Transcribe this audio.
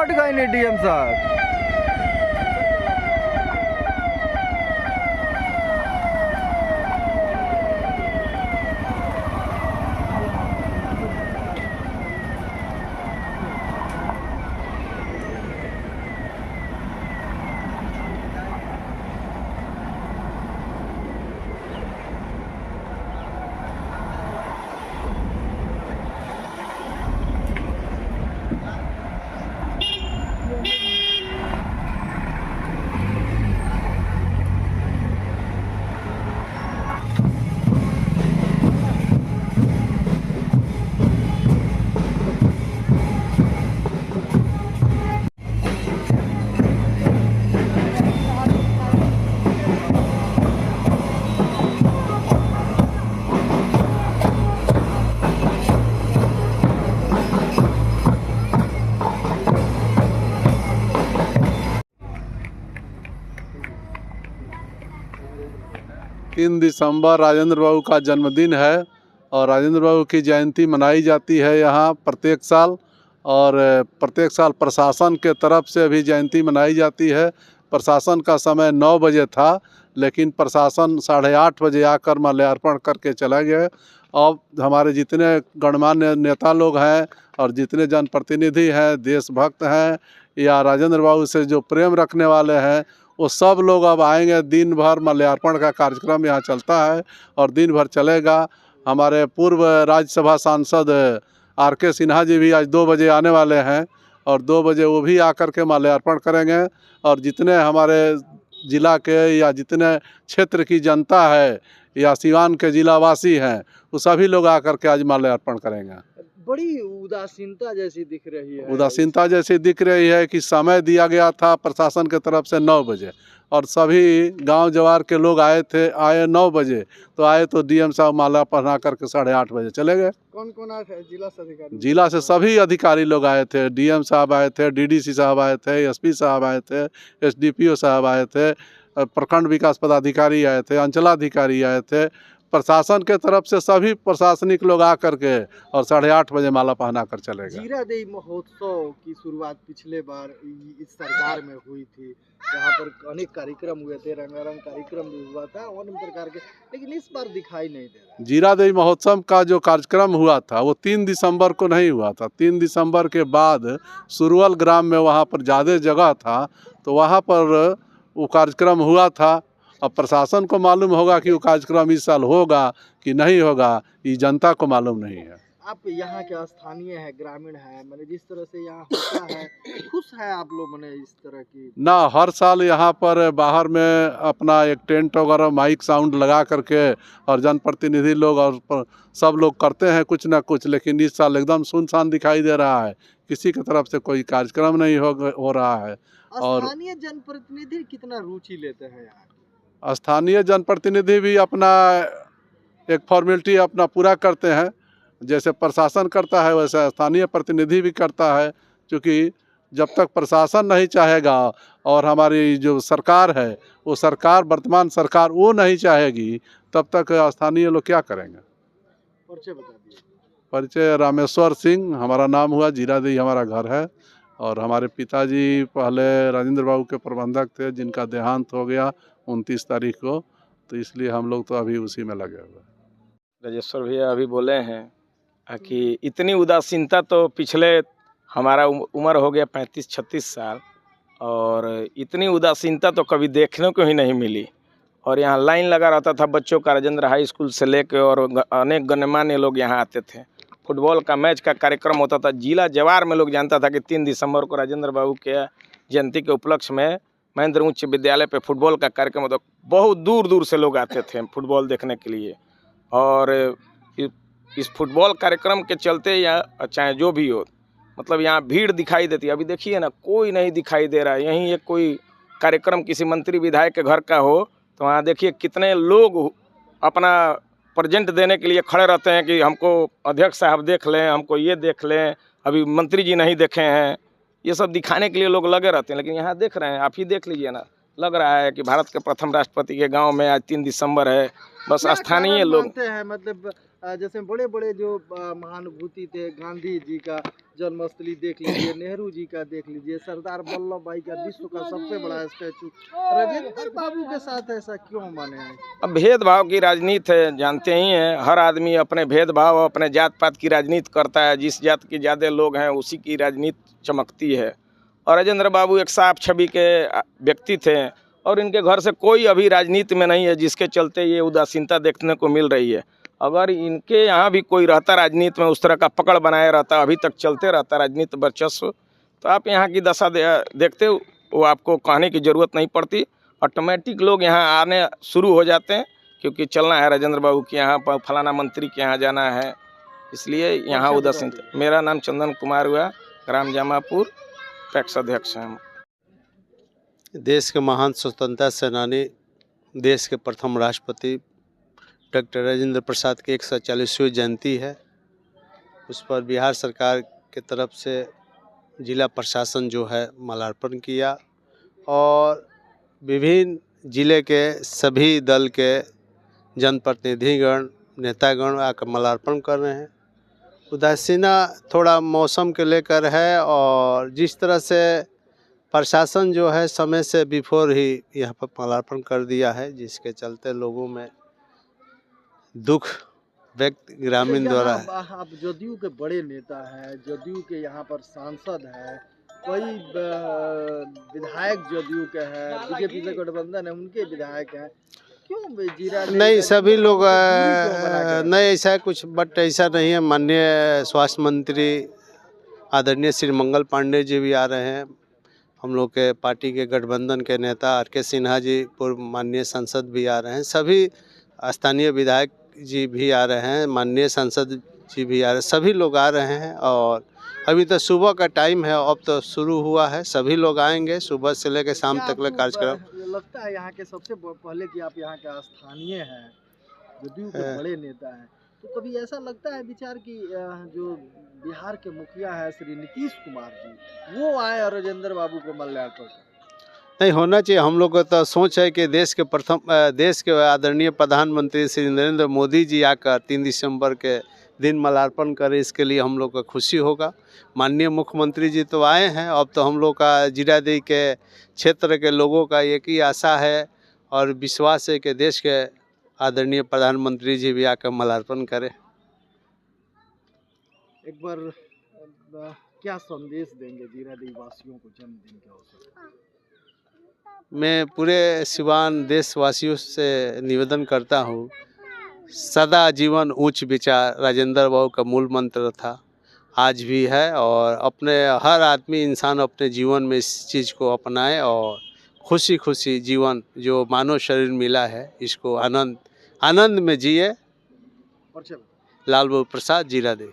लौट गए नहीं डीएम साहब। तीन दिसंबर राजेंद्र बाबू का जन्मदिन है और राजेंद्र बाबू की जयंती मनाई जाती है यहाँ प्रत्येक साल। और प्रत्येक साल प्रशासन के तरफ से भी जयंती मनाई जाती है। प्रशासन का समय 9 बजे था, लेकिन प्रशासन 8:30 बजे आकर माल्यार्पण करके चला गया। अब हमारे जितने गणमान्य नेता लोग हैं और जितने जनप्रतिनिधि हैं, देशभक्त हैं या राजेंद्र बाबू से जो प्रेम रखने वाले हैं, वो सब लोग अब आएंगे। दिन भर माल्यार्पण का कार्यक्रम यहाँ चलता है और दिन भर चलेगा। हमारे पूर्व राज्यसभा सांसद RK सिन्हा जी भी आज 2 बजे आने वाले हैं और 2 बजे वो भी आकर के माल्यार्पण करेंगे। और जितने हमारे ज़िला के या जितने क्षेत्र की जनता है या सिवान के जिलावासी हैं, वो सभी लोग आकर के आज माल्यार्पण करेंगे। बड़ी उदासीनता जैसी दिख रही है। उदासीनता जैसी दिख रही है कि समय दिया गया था प्रशासन के तरफ से 9 बजे और सभी गांव जवार के लोग आए 9 बजे, तो आए तो डीएम साहब माला पहना करके 8:30 बजे चले गए। कौन कौन आए थे जिला से अधिकारी? जिला से सभी अधिकारी लोग आए थे। डीएम साहब आए थे, DDC साहब आए थे, SP साहब आए थे, SDPO साहब आए थे, प्रखंड विकास पदाधिकारी आए थे, अंचलाधिकारी आए थे। प्रशासन के तरफ से सभी प्रशासनिक लोग आकर के और 8:30 बजे माला पहना कर चले गए। जीरादेई महोत्सव की शुरुआत पिछले बार इस सरकार में हुई थी, यहाँ पर अनेक कार्यक्रम हुए थे, रंगारंग कार्यक्रम भी हुआ था अनेक प्रकार के, लेकिन इस बार दिखाई नहीं दे रहा। जीरादेई महोत्सव का जो कार्यक्रम हुआ था वो 3 दिसंबर को नहीं हुआ था। 3 दिसंबर के बाद सुरवल ग्राम में वहाँ पर ज़्यादा जगह था, तो वहाँ पर वो कार्यक्रम हुआ था। अब प्रशासन को मालूम होगा कि वो कार्यक्रम इस साल होगा कि नहीं होगा, ये जनता को मालूम नहीं है। आप यहाँ के स्थानीय है, ग्रामीण है, मैंने जिस तरह से यहाँ होता है, खुश है आप लोग मैंने इस तरह की? ना, हर साल यहाँ पर बाहर में अपना एक टेंट वगैरह माइक साउंड लगा करके और जनप्रतिनिधि लोग और सब लोग करते हैं कुछ ना कुछ, लेकिन इस साल एकदम सुनसान दिखाई दे रहा है। किसी की तरफ से कोई कार्यक्रम नहीं हो रहा है। और स्थानीय जनप्रतिनिधि कितना रुचि लेते हैं यहाँ? स्थानीय जनप्रतिनिधि भी अपना एक फॉर्मेलिटी अपना पूरा करते हैं। जैसे प्रशासन करता है वैसे स्थानीय प्रतिनिधि भी करता है, क्योंकि जब तक प्रशासन नहीं चाहेगा और हमारी जो सरकार है वो सरकार, वर्तमान सरकार वो नहीं चाहेगी, तब तक स्थानीय लोग क्या करेंगे। परिचय बता दीजिए। परिचय रामेश्वर सिंह हमारा नाम हुआ, जीरादेई हमारा घर है और हमारे पिताजी पहले राजेंद्र बाबू के प्रबंधक थे, जिनका देहांत हो गया 29 तारीख को, तो इसलिए हम लोग तो अभी उसी में लगे हुए। राजेश्वर भैया अभी बोले हैं कि इतनी उदासीनता तो पिछले हमारा उम्र हो गया 35-36 साल, और इतनी उदासीनता तो कभी देखने को ही नहीं मिली। और यहाँ लाइन लगा रहता था बच्चों का, राजेंद्र हाई स्कूल से लेकर, और अनेक गणमान्य लोग यहाँ आते थे। फुटबॉल का मैच का कार्यक्रम होता था, जिला जवार में लोग जानता था कि 3 दिसंबर को राजेंद्र बाबू के जयंती के उपलक्ष्य में महेंद्र उच्च विद्यालय पे फुटबॉल का कार्यक्रम होता। बहुत दूर दूर से लोग आते थे फुटबॉल देखने के लिए। और इस फुटबॉल कार्यक्रम के चलते या चाहे जो भी हो, मतलब यहाँ भीड़ दिखाई देती है। अभी देखिए ना, कोई नहीं दिखाई दे रहा है। यहीं एक कोई कार्यक्रम किसी मंत्री विधायक के घर का हो तो वहाँ देखिए कितने लोग अपना प्रेजेंट देने के लिए खड़े रहते हैं कि हमको अध्यक्ष साहब देख लें, हमको ये देख लें, अभी मंत्री जी नहीं देखे हैं। ये सब दिखाने के लिए लोग लगे रहते हैं। लेकिन यहाँ देख रहे हैं, आप ही देख लीजिए ना, लग रहा है कि भारत के प्रथम राष्ट्रपति के गांव में आज 3 दिसंबर है। बस स्थानीय लोग हैं, मतलब जैसे बड़े बड़े जो महानुभूति थे, गांधी जी का जन्मस्थली देख लीजिए, नेहरू जी का देख लीजिए, सरदार वल्लभ भाई का विश्व का सबसे बड़ा स्टैचू, राजेंद्र बाबू के साथ ऐसा क्यों माने हैं? अब भेदभाव की राजनीति है, जानते ही हैं, हर आदमी अपने भेदभाव अपने जात पात की राजनीति करता है। जिस जात के ज़्यादा लोग हैं उसी की राजनीति चमकती है। और राजेंद्र बाबू एक साफ छवि के व्यक्ति थे और इनके घर से कोई अभी राजनीति में नहीं है, जिसके चलते ये उदासीनता देखने को मिल रही है। अगर इनके यहाँ भी कोई रहता राजनीति में, उस तरह का पकड़ बनाए रहता, अभी तक चलते रहता राजनीति वर्चस्व, तो आप यहाँ की दशा देखते वो आपको कहने की ज़रूरत नहीं पड़ती। ऑटोमेटिक लोग यहाँ आने शुरू हो जाते हैं, क्योंकि चलना है राजेंद्र बाबू के यहाँ पर, फलाना मंत्री के यहाँ जाना है, इसलिए यहाँ उदासीनता। मेरा नाम चंदन कुमार हुआ, ग्राम जामापुर, पैक्स अध्यक्ष हैं। देश के महान स्वतंत्रता सेनानी, देश के प्रथम राष्ट्रपति डॉक्टर राजेंद्र प्रसाद की 140वीं जयंती है। उस पर बिहार सरकार के तरफ से जिला प्रशासन जो है माल्यार्पण किया और विभिन्न जिले के सभी दल के जनप्रतिनिधिगण, नेतागण आकर माल्यार्पण कर रहे हैं। उदासीना थोड़ा मौसम के लेकर है और जिस तरह से प्रशासन जो है समय से बिफोर ही यहाँ पर माल्यार्पण कर दिया है, जिसके चलते लोगों में दुख व्यक्त ग्रामीण द्वारा है। आप जदयू के बड़े नेता हैं, जदयू के यहाँ पर सांसद हैं, कई विधायक जदयू के हैं, बीजेपी से गठबंधन है उनके विधायक हैं, क्यों जीरा नहीं सभी लोग नहीं ऐसा कुछ, बट ऐसा नहीं है। माननीय स्वास्थ्य मंत्री आदरणीय श्री मंगल पांडे जी भी आ रहे हैं, हम लोग के पार्टी के गठबंधन के नेता आर.के. सिन्हा जी पूर्व माननीय सांसद भी आ रहे हैं, सभी स्थानीय विधायक जी भी आ रहे हैं, माननीय सांसद जी भी आ रहे हैं, सभी लोग आ रहे हैं। और अभी तो सुबह का टाइम है, अब तो शुरू हुआ है, सभी लोग आएंगे सुबह से लेकर शाम तक ले कार्यक्रम। लगता है यहाँ के सबसे पहले कि आप यहाँ के स्थानीय हैं, जदयू के बड़े नेता हैं, तो कभी ऐसा लगता है विचार कि जो बिहार के मुखिया है श्री नीतीश कुमार जी, वो आए और राजेंद्र बाबू को माल्यार्पण करें? नहीं होना चाहिए। हम लोग को तो सोच है कि देश के आदरणीय प्रधानमंत्री श्री नरेंद्र मोदी जी आकर 3 दिसंबर के दिन माल्यार्पण करें, इसके लिए हम लोग को खुशी होगा। माननीय मुख्यमंत्री जी तो आए हैं, अब तो हम लोग का जीरादेई के क्षेत्र के लोगों का एक ही आशा है और विश्वास है कि देश के आदरणीय प्रधानमंत्री जी भी आकर माल्यार्पण करें। एक बार क्या संदेश देंगे जीरादेई वासियों को जन्मदिन के अवसर पर? मैं पूरे सिवान देशवासियों से निवेदन करता हूँ, सदा जीवन उच्च विचार राजेंद्र बाबू का मूल मंत्र था, आज भी है। और अपने हर आदमी इंसान अपने जीवन में इस चीज़ को अपनाए और खुशी खुशी जीवन जो मानव शरीर मिला है इसको आनंद में जिए। लाल बहादुर प्रसाद, जीरादेई।